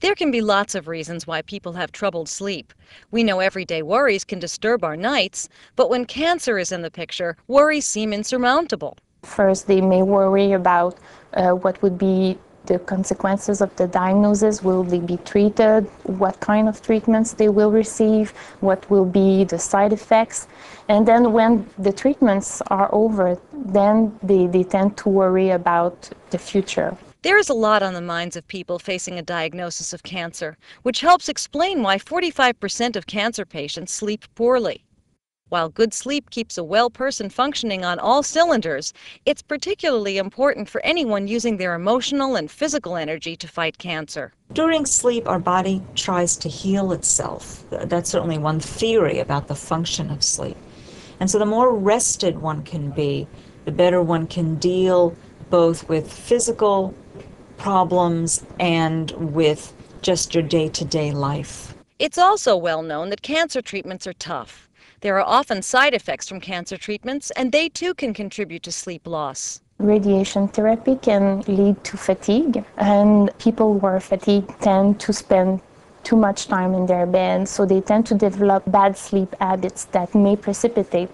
There can be lots of reasons why people have troubled sleep. We know everyday worries can disturb our nights, but when cancer is in the picture, worries seem insurmountable. First, they may worry about what would be the consequences of the diagnosis. Will they be treated? What kind of treatments they will receive? What will be the side effects? And then when the treatments are over, then they tend to worry about the future. There is a lot on the minds of people facing a diagnosis of cancer, which helps explain why 45% of cancer patients sleep poorly. While good sleep keeps a well person functioning on all cylinders, it's particularly important for anyone using their emotional and physical energy to fight cancer. During sleep, our body tries to heal itself. That's certainly one theory about the function of sleep. And so the more rested one can be, the better one can deal both with physical problems and with just your day-to-day life. It's also well known that cancer treatments are tough. There are often side effects from cancer treatments, and they too can contribute to sleep loss. Radiation therapy can lead to fatigue, and people who are fatigued tend to spend too much time in their bed, so they tend to develop bad sleep habits that may precipitate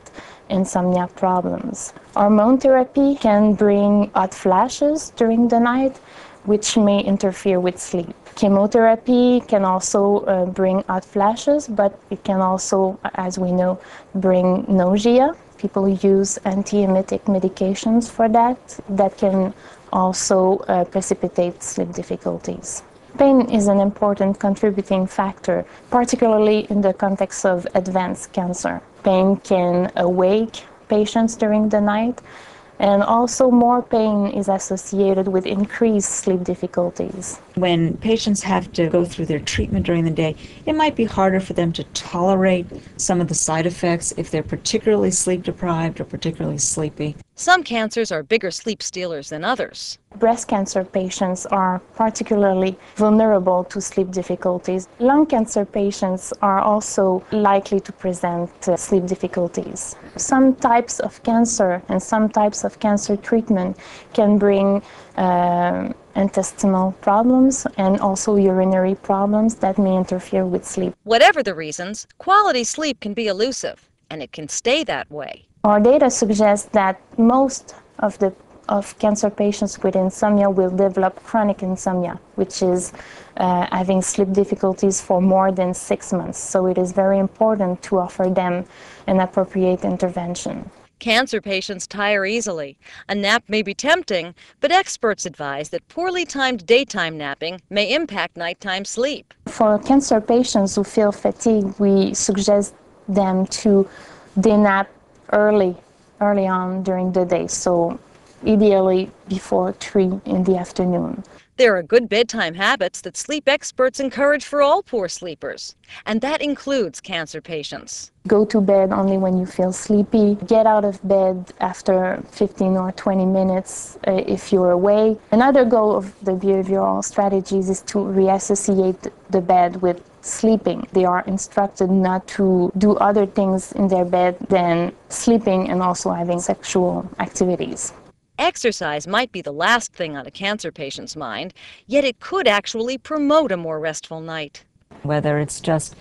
insomnia problems. Hormone therapy can bring hot flashes during the night, which may interfere with sleep. Chemotherapy can also bring hot flashes, but it can also, as we know, bring nausea. People use antiemetic medications for that. That can also precipitate sleep difficulties. Pain is an important contributing factor, particularly in the context of advanced cancer. Pain can awake patients during the night, and also more pain is associated with increased sleep difficulties. When patients have to go through their treatment during the day, it might be harder for them to tolerate some of the side effects if they're particularly sleep deprived or particularly sleepy. Some cancers are bigger sleep stealers than others. Breast cancer patients are particularly vulnerable to sleep difficulties. Lung cancer patients are also likely to present sleep difficulties. Some types of cancer and some types of cancer treatment can bring intestinal problems and also urinary problems that may interfere with sleep. Whatever the reasons, quality sleep can be elusive, and it can stay that way. Our data suggests that most of cancer patients with insomnia will develop chronic insomnia, which is having sleep difficulties for more than 6 months. So it is very important to offer them an appropriate intervention. Cancer patients tire easily. A nap may be tempting, but experts advise that poorly timed daytime napping may impact nighttime sleep. For cancer patients who feel fatigued, we suggest them to nap early on during the day, so ideally before 3 in the afternoon. There are good bedtime habits that sleep experts encourage for all poor sleepers, and that includes cancer patients. Go to bed only when you feel sleepy. Get out of bed after 15 or 20 minutes if you're awake. Another goal of the behavioral strategies is to reassociate the bed with sleeping. They are instructed not to do other things in their bed than sleeping and also having sexual activities. Exercise might be the last thing on a cancer patient's mind, yet it could actually promote a more restful night. Whether it's just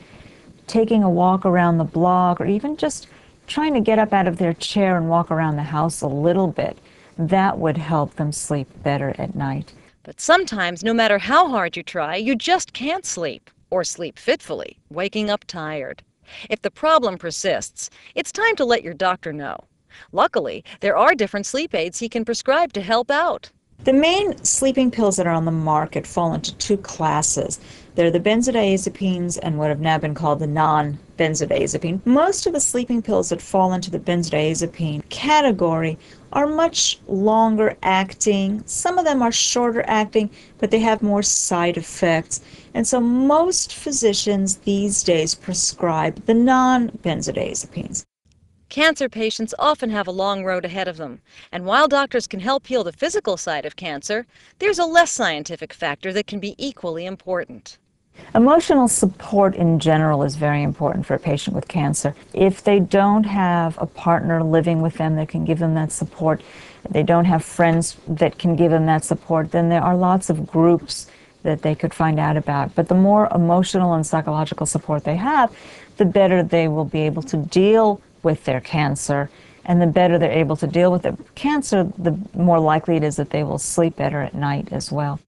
taking a walk around the block or even just trying to get up out of their chair and walk around the house a little bit, that would help them sleep better at night. But sometimes, no matter how hard you try, you just can't sleep, or sleep fitfully, waking up tired. If the problem persists, it's time to let your doctor know. Luckily, there are different sleep aids he can prescribe to help out. The main sleeping pills that are on the market fall into two classes. They're the benzodiazepines and what have now been called the non-benzodiazepine. Most of the sleeping pills that fall into the benzodiazepine category are much longer acting. Some of them are shorter acting, but they have more side effects. And so most physicians these days prescribe the non-benzodiazepines. Cancer patients often have a long road ahead of them, and while doctors can help heal the physical side of cancer, there's a less scientific factor that can be equally important. Emotional support in general is very important for a patient with cancer. If they don't have a partner living with them that can give them that support, they don't have friends that can give them that support, then there are lots of groups that they could find out about. But the more emotional and psychological support they have, the better they will be able to deal with their cancer. And the better they're able to deal with the cancer, the more likely it is that they will sleep better at night as well.